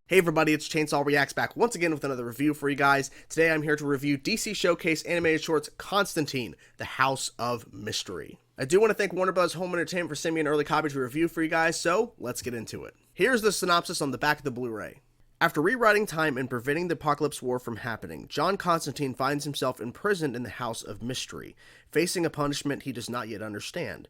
Hey everybody, it's Chainsaw Reacts back once again with another review for you guys. Today I'm here to review DC Showcase animated shorts Constantine, the House of Mystery. I do want to thank Warner Bros. Home Entertainment for sending me an early copy to review for you guys, so let's get into it. Here's the synopsis on the back of the Blu-ray. After rewriting time and preventing the Apocalypse War from happening, John Constantine finds himself imprisoned in the House of Mystery, facing a punishment he does not yet understand.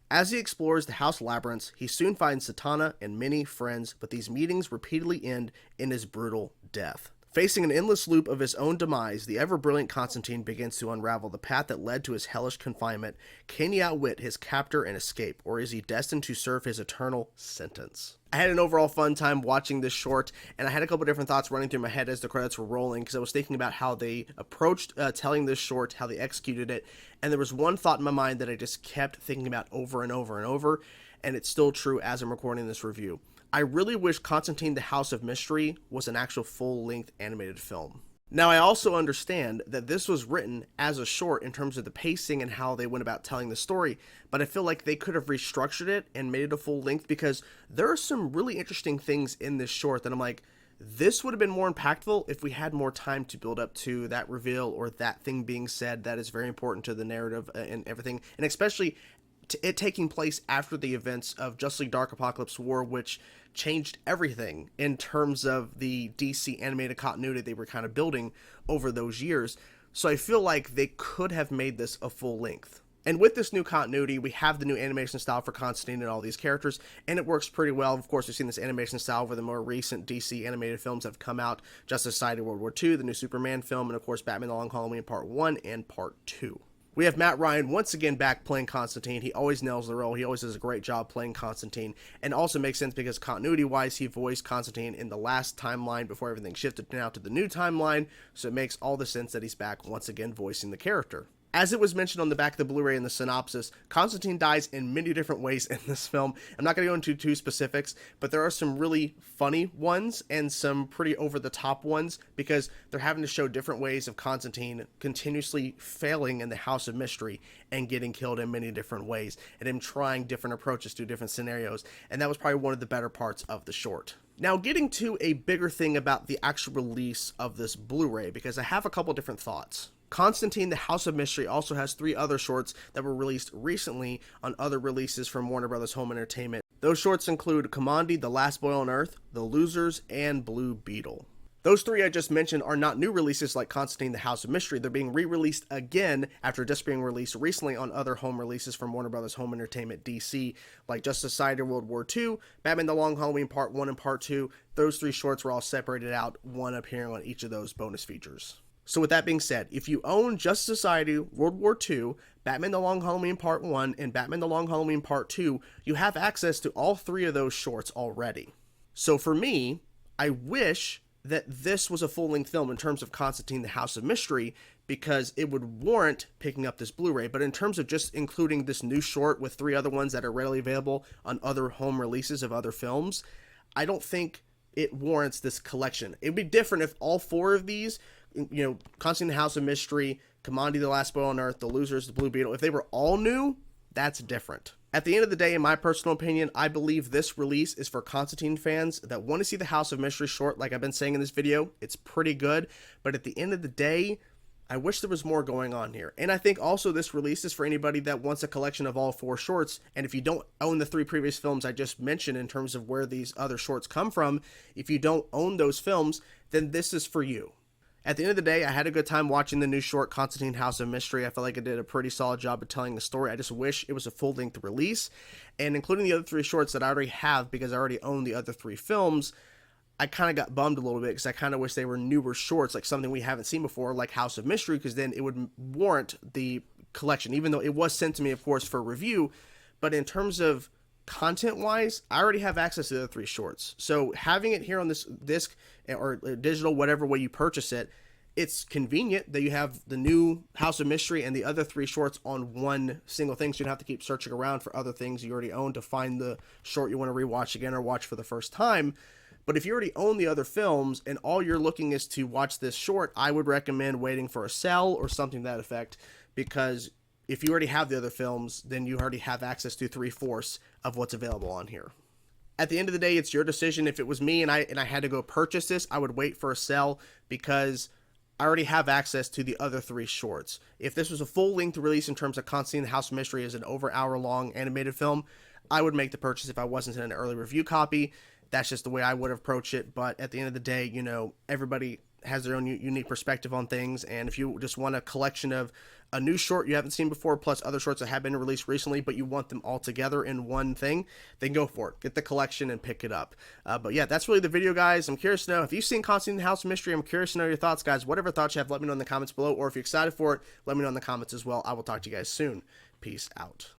As he explores the house labyrinths, he soon finds Satana and many friends, but these meetings repeatedly end in his brutal death. Facing an endless loop of his own demise, the ever-brilliant Constantine begins to unravel the path that led to his hellish confinement. Can he outwit his captor and escape, or is he destined to serve his eternal sentence? I had an overall fun time watching this short, and I had a couple different thoughts running through my head as the credits were rolling, because I was thinking about how they approached telling this short, how they executed it, and there was one thought in my mind that I just kept thinking about over and over and over, and it's still true as I'm recording this review. I really wish Constantine the House of Mystery was an actual full-length animated film. Now, I also understand that this was written as a short in terms of the pacing and how they went about telling the story, but I feel like they could have restructured it and made it a full length because there are some really interesting things in this short that I'm like, this would have been more impactful if we had more time to build up to that reveal or that thing being said that is very important to the narrative and everything, and especially it taking place after the events of Justice League Dark Apocalypse War, which changed everything in terms of the DC animated continuity they were kind of building over those years. So I feel like they could have made this a full length. And with this new continuity, we have the new animation style for Constantine and all these characters, and it works pretty well. Of course, we've seen this animation style over the more recent DC animated films that have come out, Justice Society World War II, the new Superman film, and of course Batman The Long Halloween Part 1 and Part 2. We have Matt Ryan once again back playing Constantine. He always nails the role. He always does a great job playing Constantine. And also makes sense because continuity-wise, he voiced Constantine in the last timeline before everything shifted now to the new timeline. So it makes all the sense that he's back once again voicing the character. As it was mentioned on the back of the Blu-ray in the synopsis, Constantine dies in many different ways in this film. I'm not going to go into too specifics, but there are some really funny ones and some pretty over-the-top ones because they're having to show different ways of Constantine continuously failing in the House of Mystery and getting killed in many different ways, and him trying different approaches to different scenarios, and that was probably one of the better parts of the short. Now, getting to a bigger thing about the actual release of this Blu-ray, because I have a couple different thoughts. Constantine the House of Mystery also has 3 other shorts that were released recently on other releases from Warner Bros. Home Entertainment. Those shorts include Commandi, The Last Boy on Earth, The Losers, and Blue Beetle. Those 3 I just mentioned are not new releases like Constantine the House of Mystery. They're being re-released again after just being released recently on other home releases from Warner Bros. Home Entertainment DC, like Justice Society World War II, Batman The Long Halloween Part 1 and Part 2. Those 3 shorts were all separated out, one appearing on each of those bonus features. So with that being said, if you own Justice Society World War II, Batman The Long Halloween Part 1, and Batman The Long Halloween Part 2, you have access to all 3 of those shorts already. So for me, I wish that this was a full-length film in terms of Constantine the House of Mystery, because it would warrant picking up this Blu-ray. But in terms of just including this new short with 3 other ones that are readily available on other home releases of other films, I don't think it warrants this collection. It would be different if all 4 of these, Constantine the House of Mystery, Commandi the Last Boy on Earth, The Losers, The Blue Beetle, if they were all new, that's different. At the end of the day, in my personal opinion, I believe this release is for Constantine fans that want to see the House of Mystery short. Like I've been saying in this video, it's pretty good, but at the end of the day, I wish there was more going on here. And I think also this release is for anybody that wants a collection of all 4 shorts. And if you don't own the 3 previous films I just mentioned in terms of where these other shorts come from, if you don't own those films, then this is for you. At the end of the day, I had a good time watching the new short Constantine House of Mystery. I felt like it did a pretty solid job of telling the story. I just wish it was a full-length release. And including the other 3 shorts that I already have because I already own the other 3 films, I kind of got bummed a little bit because I kind of wish they were newer shorts, like something we haven't seen before, like House of Mystery, because then it would warrant the collection, even though it was sent to me, of course, for review. But in terms of content-wise, I already have access to the other 3 shorts. So having it here on this disc or digital, whatever way you purchase it, it's convenient that you have the new House of Mystery and the other 3 shorts on one single thing, so you don't have to keep searching around for other things you already own to find the short you want to rewatch again or watch for the first time. But if you already own the other films and all you're looking is to watch this short, I would recommend waiting for a sale or something to that effect, because if you already have the other films, then you already have access to 3/4 of what's available on here. At the end of the day, it's your decision. If it was me and I had to go purchase this, I would wait for a sale because I already have access to the other 3 shorts. If this was a full-length release in terms of Constantine the House of Mystery as an over-hour-long animated film, I would make the purchase if I wasn't in an early review copy. That's just the way I would approach it. But at the end of the day, you know, everybody has their own unique perspective on things. And if you just want a collection of a new short you haven't seen before, plus other shorts that have been released recently, but you want them all together in one thing, then go for it. Get the collection and pick it up. But yeah, that's really the video, guys. I'm curious to know, if you've seen Constantine the House of Mystery, I'm curious to know your thoughts, guys. Whatever thoughts you have, let me know in the comments below. Or if you're excited for it, let me know in the comments as well. I will talk to you guys soon. Peace out.